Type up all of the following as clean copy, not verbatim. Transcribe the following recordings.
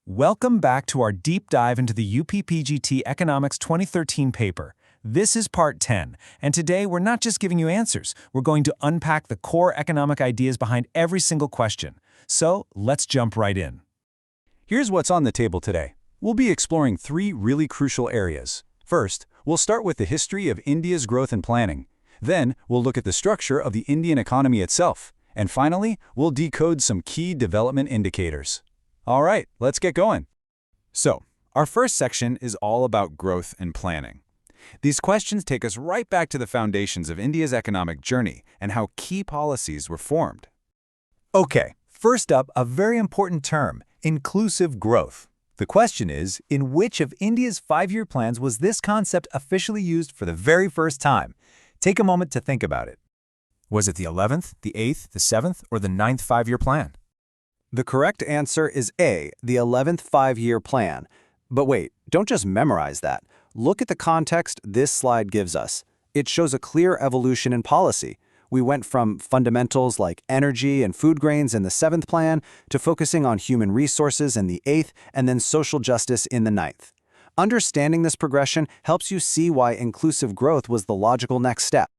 Welcome back to our deep dive into the UP PGT Economics 2013 paper. This is part 10, and today we're not just giving you answers, we're going to unpack the core economic ideas behind every single question. So let's jump right in. Here's what's on the table today. We'll be exploring three really crucial areas. First, we'll start with the history of India's growth and planning. Then, we'll look at the structure of the Indian economy itself. And finally, we'll decode some key development indicators. All right, let's get going. So, our first section is all about growth and planning. These questions take us right back to the foundations of India's economic journey and how key policies were formed. Okay, first up, a very important term, inclusive growth. The question is, in which of India's five-year plans was this concept officially used for the very first time? Take a moment to think about it. Was it the 11th, the 8th, the 7th, or the 9th five-year plan? The correct answer is A, the 11th five-year plan. But wait, don't just memorize that. Look at the context this slide gives us. It shows a clear evolution in policy. We went from fundamentals like energy and food grains in the 7th plan to focusing on human resources in the 8th and then social justice in the 9th. Understanding this progression helps you see why inclusive growth was the logical next step.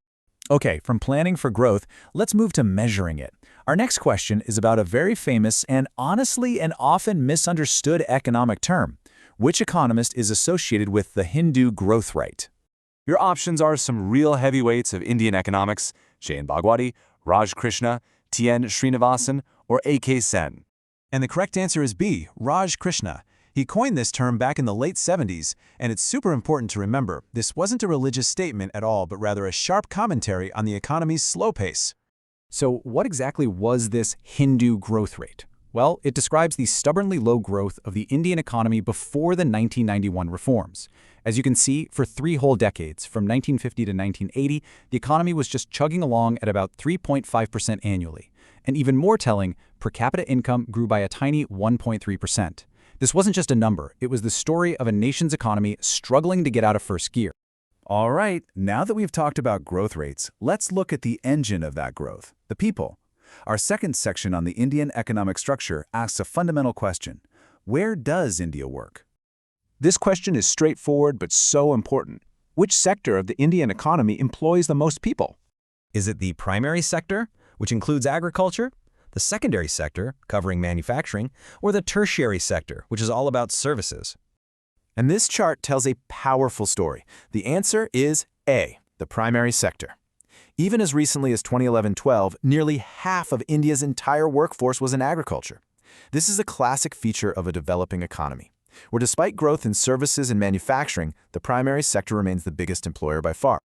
Okay, from planning for growth, let's move to measuring it. Our next question is about a very famous and honestly and often misunderstood economic term. Which economist is associated with the Hindu growth rate? Your options are some real heavyweights of Indian economics: Shayan Bhagwati, Raj Krishna, T.N. Srinivasan, or A.K. Sen. And the correct answer is B, Raj Krishna. He coined this term back in the late 70s, and it's super important to remember, this wasn't a religious statement at all, but rather a sharp commentary on the economy's slow pace. So what exactly was this Hindu growth rate? Well, it describes the stubbornly low growth of the Indian economy before the 1991 reforms. As you can see, for 3 whole decades, from 1950 to 1980, the economy was just chugging along at about 3.5% annually. And even more telling, per capita income grew by a tiny 1.3%. This wasn't just a number, it was the story of a nation's economy struggling to get out of first gear. All right, now that we've talked about growth rates, let's look at the engine of that growth, the people. Our second section on the Indian economic structure asks a fundamental question. Where does India work? This question is straightforward but so important. Which sector of the Indian economy employs the most people? Is it the primary sector, which includes agriculture, the secondary sector, covering manufacturing, or the tertiary sector, which is all about services? And this chart tells a powerful story. The answer is A, the primary sector. Even as recently as 2011-12, nearly half of India's entire workforce was in agriculture. This is a classic feature of a developing economy, where despite growth in services and manufacturing, the primary sector remains the biggest employer by far.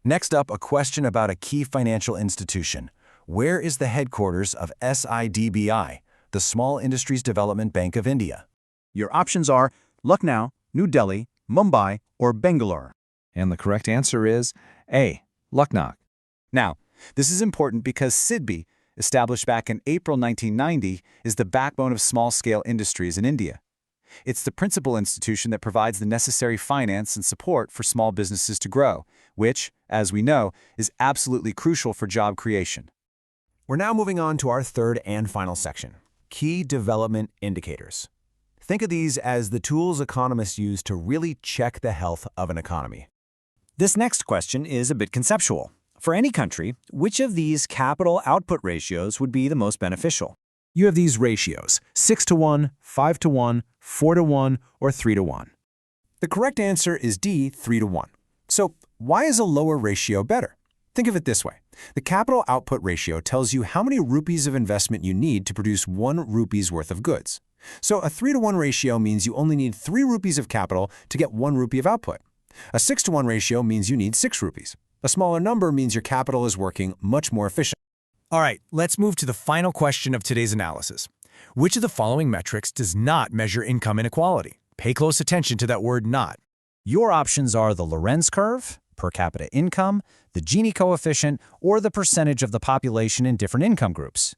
Next up, a question about a key financial institution. Where is the headquarters of SIDBI, the Small Industries Development Bank of India? Your options are Lucknow, New Delhi, Mumbai, or Bangalore. And the correct answer is A, Lucknow. Now, this is important because SIDBI, established back in April 1990, is the backbone of small-scale industries in India. It's the principal institution that provides the necessary finance and support for small businesses to grow, which, as we know, is absolutely crucial for job creation. We're now moving on to our third and final section, key development indicators. Think of these as the tools economists use to really check the health of an economy. This next question is a bit conceptual. For any country, which of these capital output ratios would be the most beneficial? You have these ratios, 6-to-1, 5-to-1, 4-to-1, or 3-to-1. The correct answer is D, 3-to-1. So why is a lower ratio better? Think of it this way. The capital output ratio tells you how many rupees of investment you need to produce 1 rupee's worth of goods. So a 3-to-1 ratio means you only need 3 rupees of capital to get 1 rupee of output. A 6-to-1 ratio means you need 6 rupees. A smaller number means your capital is working much more efficient. All right, let's move to the final question of today's analysis. Which of the following metrics does not measure income inequality? Pay close attention to that word not. Your options are the Lorenz curve, per capita income, the Gini coefficient, or the percentage of the population in different income groups.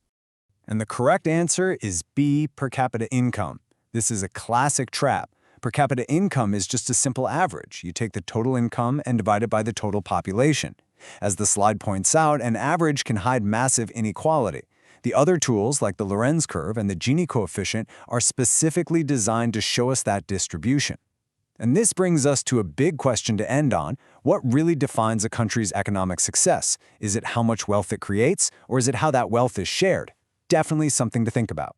And the correct answer is B, per capita income. This is a classic trap. Per capita income is just a simple average. You take the total income and divide it by the total population. As the slide points out, an average can hide massive inequality. The other tools, like the Lorenz curve and the Gini coefficient, are specifically designed to show us that distribution. And this brings us to a big question to end on. What really defines a country's economic success? Is it how much wealth it creates, or is it how that wealth is shared? Definitely something to think about.